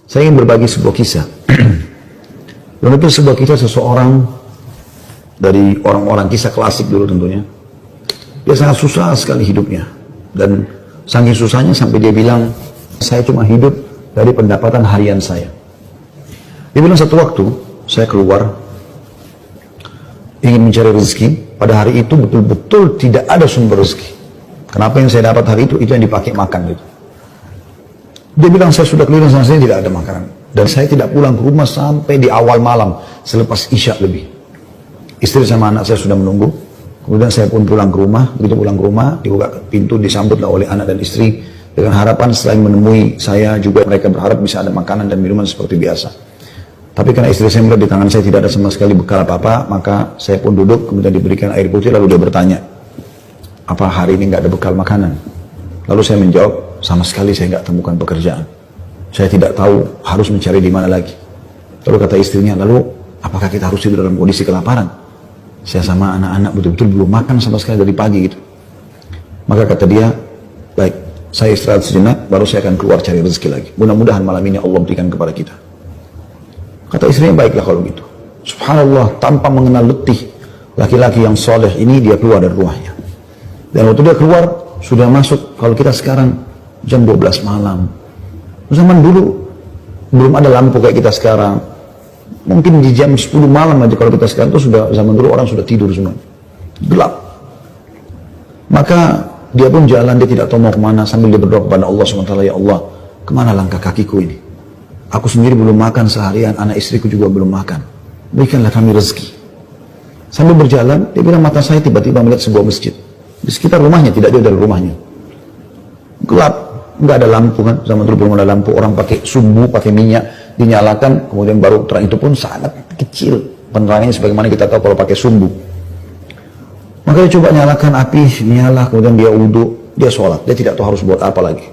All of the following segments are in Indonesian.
Saya ingin berbagi sebuah kisah. Dan itu sebuah kisah seseorang dari orang-orang kisah klasik dulu tentunya. Dia sangat susah sekali hidupnya. Dan saking susahnya sampai dia bilang, saya cuma hidup dari pendapatan harian saya. Dia bilang satu waktu, saya keluar, ingin mencari rezeki. Pada hari itu betul-betul tidak ada sumber rezeki. Kenapa yang saya dapat hari itu yang dipakai makan gitu. Dia bilang saya sudah keliling sana sini tidak ada makanan. Dan saya tidak pulang ke rumah sampai di awal malam selepas isya lebih. Istri sama anak saya sudah menunggu. Kemudian saya pun pulang ke rumah. Begitu pulang ke rumah, dibuka pintu, disambutlah oleh anak dan istri. Dengan harapan selain menemui saya juga mereka berharap bisa ada makanan dan minuman seperti biasa. Tapi karena istri saya melihat di tangan saya tidak ada sama sekali bekal apa-apa, maka saya pun duduk, kemudian diberikan air putih, lalu dia bertanya, apa hari ini nggak ada bekal makanan? Lalu saya menjawab, sama sekali saya nggak temukan pekerjaan. Saya tidak tahu harus mencari di mana lagi. Lalu kata istrinya, lalu apakah kita harus tidur dalam kondisi kelaparan? Saya sama anak-anak betul-betul belum makan sama sekali dari pagi gitu. Maka kata dia, baik, saya istirahat sejenak, baru saya akan keluar cari rezeki lagi. Mudah-mudahan malam ini Allah berikan kepada kita. Kata istrinya, baiklah kalau gitu. Subhanallah, tanpa mengenal letih, laki-laki yang soleh ini dia keluar dari rumahnya. Dan waktu dia keluar, sudah masuk, kalau kita sekarang jam 12 malam. Zaman dulu, belum ada lampu kayak kita sekarang. Mungkin di jam 10 malam aja kalau kita sekarang itu sudah, zaman dulu orang sudah tidur semua. Gelap. Maka dia pun jalan, dia tidak tahu mau kemana, sambil dia berdoa kepada Allah SWT, ya Allah, kemana langkah kakiku ini? Aku sendiri belum makan seharian, anak istriku juga belum makan. Berikanlah kami rezeki. Sambil berjalan, dia bilang mata saya tiba-tiba melihat sebuah masjid. Di sekitar rumahnya, tidak jauh dari rumahnya. Gelap, nggak ada lampu kan, zaman dulu belum ada lampu, orang pakai sumbu, pakai minyak, dinyalakan, kemudian baru terang, itu pun sangat kecil. Penerangannya sebagaimana kita tahu kalau pakai sumbu. Maka dia coba nyalakan api, nyala, kemudian dia wudhu, dia sholat, dia tidak tahu harus buat apa lagi.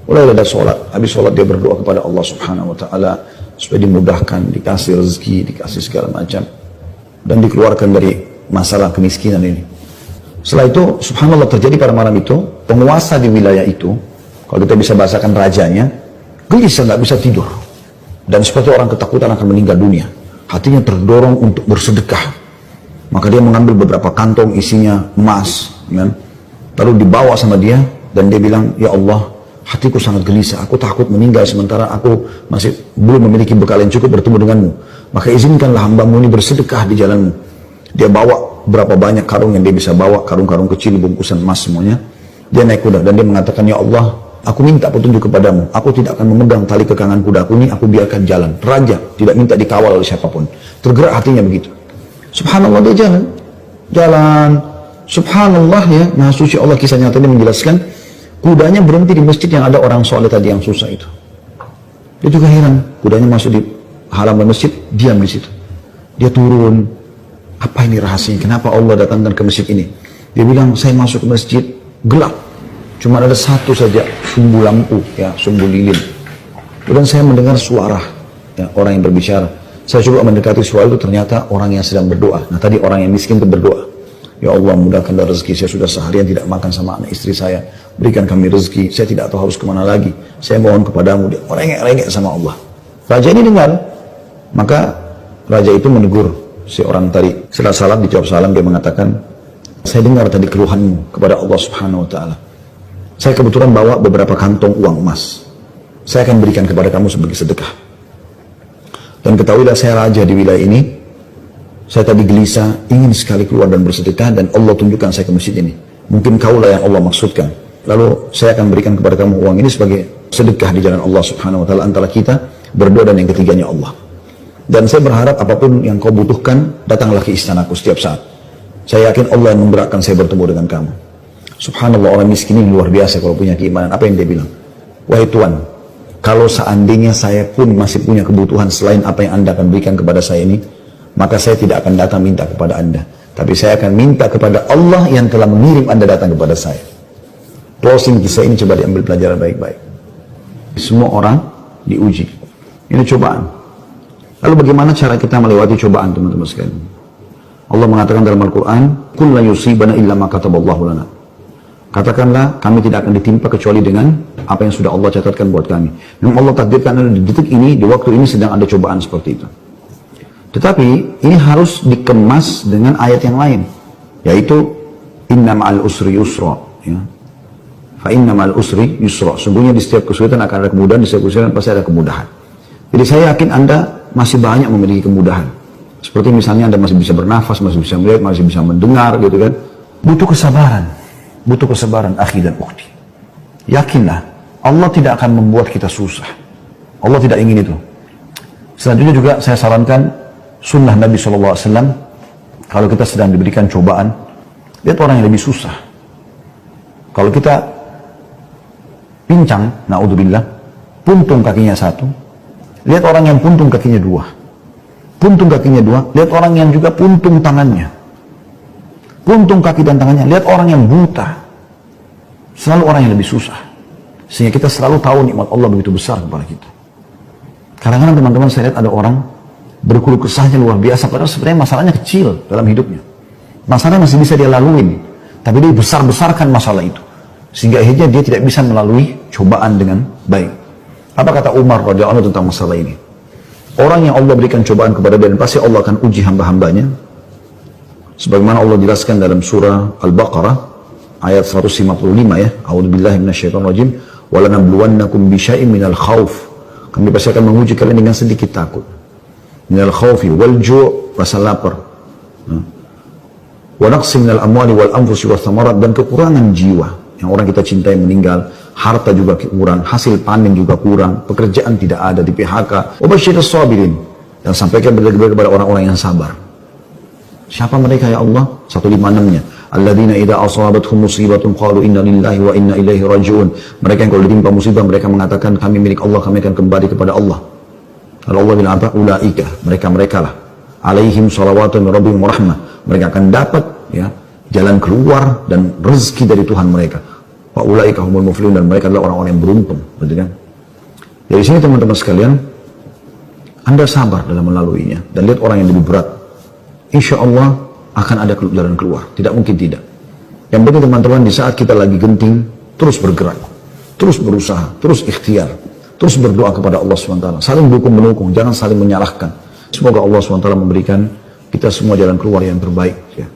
Mulai ada sholat, habis sholat dia berdoa kepada Allah Subhanahu Wa Taala supaya dimudahkan, dikasih rezeki, dikasih segala macam, dan dikeluarkan dari masalah kemiskinan ini. Setelah itu, subhanallah terjadi pada malam itu, penguasa di wilayah itu, kalau kita bisa bahasakan rajanya, gelisah nggak bisa tidur, dan seperti orang ketakutan akan meninggal dunia. Hatinya terdorong untuk bersedekah. Maka dia mengambil beberapa kantong isinya emas, kan? Lalu dibawa sama dia, dan dia bilang, ya Allah, hatiku sangat gelisah, aku takut meninggal sementara aku masih belum memiliki bekal yang cukup bertemu denganmu. Maka izinkanlah hambamu ini bersedekah di jalanmu. Dia bawa berapa banyak karung yang dia bisa bawa, karung-karung kecil, bungkusan emas semuanya. Dia naik kuda dan dia mengatakan, ya Allah, aku minta petunjuk kepadamu. Aku tidak akan memegang tali kekangan kudaku ini, aku biarkan jalan. Raja tidak minta dikawal oleh siapapun. Tergerak hatinya begitu. Subhanallah, dia jalan. Subhanallah, ya, Maha Suci Allah, kisah nyata ini menjelaskan, kudanya berhenti di masjid yang ada orang soleh tadi yang susah itu. Dia juga heran, kudanya masuk di halaman masjid, diam di situ. Dia turun, apa ini rahasianya? Kenapa Allah datangkan ke masjid ini? Dia bilang, saya masuk ke masjid, gelap. Cuma ada satu saja sumbu lampu, ya, sumbu lilin. Kemudian saya mendengar suara, ya, orang yang berbicara. Saya coba mendekati suara itu, ternyata orang yang sedang berdoa. Nah tadi orang yang miskin itu berdoa. Ya Allah, mudahkanlah rezeki, saya sudah seharian tidak makan sama anak istri saya. Berikan kami rezeki, saya tidak tahu harus kemana lagi. Saya mohon kepadamu. Dia rengek-rengek sama Allah. Raja ini dengar. Maka raja itu menegur si orang tadi. Setelah salam, dijawab salam, dia mengatakan, saya dengar tadi keluhanmu kepada Allah Subhanahu Wa Taala. Saya kebetulan bawa beberapa kantong uang emas. Saya akan berikan kepada kamu sebagai sedekah. Dan ketahuilah saya raja di wilayah ini. Saya tadi gelisah, ingin sekali keluar dan bersedekah, dan Allah tunjukkan saya ke masjid ini. Mungkin kaulah yang Allah maksudkan. Lalu saya akan berikan kepada kamu uang ini sebagai sedekah di jalan Allah Subhanahu Wa Taala antara kita berdoa, dan yang ketiganya Allah. Dan saya berharap apapun yang kau butuhkan, datanglah ke istanaku setiap saat. Saya yakin Allah yang menggerakkan saya bertemu dengan kamu. Subhanallah, orang miskin ini luar biasa kalau punya keimanan. Apa yang dia bilang? Wahai Tuhan, kalau seandainya saya pun masih punya kebutuhan selain apa yang Anda akan berikan kepada saya ini, maka saya tidak akan datang minta kepada Anda. Tapi saya akan minta kepada Allah yang telah mengirim Anda datang kepada saya. Closing kisah ini coba diambil pelajaran baik-baik. Semua orang diuji. Ini cobaan. Lalu bagaimana cara kita melewati cobaan, teman-teman sekalian? Allah mengatakan dalam Al-Quran, "Qul la yusibana illa ma kataballahu lana." Katakanlah kami tidak akan ditimpa kecuali dengan apa yang sudah Allah catatkan buat kami. Memang Allah takdirkan di detik ini, di waktu ini sedang ada cobaan seperti itu. Tetapi ini harus dikemas dengan ayat yang lain, yaitu inna ma'al usri yusra, ya. Fa inna ma'al usri yusra. Sungguhnya di setiap kesulitan akan ada kemudahan, di setiap kesulitan pasti ada kemudahan. Jadi saya yakin Anda masih banyak memiliki kemudahan. Seperti misalnya Anda masih bisa bernafas, masih bisa melihat, masih bisa mendengar gitu kan. Butuh kesabaran. Butuh kesabaran, akhi dan ukhti. Yakinlah, Allah tidak akan membuat kita susah. Allah tidak ingin itu. Selanjutnya juga saya sarankan sunnah Nabi SAW. Kalau kita sedang diberikan cobaan, lihat orang yang lebih susah. Kalau kita pincang, na'udzubillah, puntung kakinya satu, lihat orang yang puntung kakinya dua. Puntung kakinya dua, lihat orang yang juga puntung tangannya. Puntung kaki dan tangannya, lihat orang yang buta. Selalu orang yang lebih susah. Sehingga kita selalu tahu nikmat Allah begitu besar kepada kita. Kadang-kadang teman-teman saya lihat ada orang berkeluh kesahnya luar biasa, padahal sebenarnya masalahnya kecil dalam hidupnya. Masalah masih bisa dia laluin, tapi dia besar-besarkan masalah itu. Sehingga akhirnya dia tidak bisa melalui cobaan dengan baik. Apa kata Umar radhiyallahu anhu tentang masalah ini? Orang yang Allah berikan cobaan kepada dia, dan pasti Allah akan uji hamba-hambanya. Sebagaimana Allah jelaskan dalam surah Al-Baqarah ayat 155 ya, a'udzubillahi minasyaitonirrajim, wa lanabluwannakum bisyai'in minal khauf. Kami pasti akan menguji kalian dengan sedikit takut. Minal khaufi wal ju', rasa lapar. Wa naqsim minal amwali wal anfusi wath thamarat, dan kekurangan jiwa. Yang orang kita cintai meninggal, harta juga kurang, hasil panen juga kurang, pekerjaan tidak ada, di PHK. Wa basyirus sabirin, dan sampaikan berita-berita kepada orang-orang yang sabar. Siapa mereka ya Allah? 156-nya. Alladzina idza asabathum musibatun qalu inna lillahi wa inna ilaihi raji'un. Mereka yang kalau ditimpa musibah mereka mengatakan kami milik Allah, kami akan kembali kepada Allah. Kalau Allah bilang apa? Ulaika, mereka lah. Alaihim salawatun min rabbihim wa rahmah. Mereka akan dapat ya jalan keluar dan rezeki dari Tuhan mereka. Wa ulaika humul muflihun, dan mereka adalah orang-orang yang beruntung, betul kan? Dari sini teman-teman sekalian, Anda sabar dalam melaluinya dan lihat orang yang lebih berat. Insya Allah akan ada jalan keluar, tidak mungkin tidak. Yang penting teman-teman, di saat kita lagi genting, terus bergerak, terus berusaha, terus ikhtiar, terus berdoa kepada Allah SWT, saling dukung-menukung, jangan saling menyalahkan. Semoga Allah SWT memberikan kita semua jalan keluar yang terbaik ya.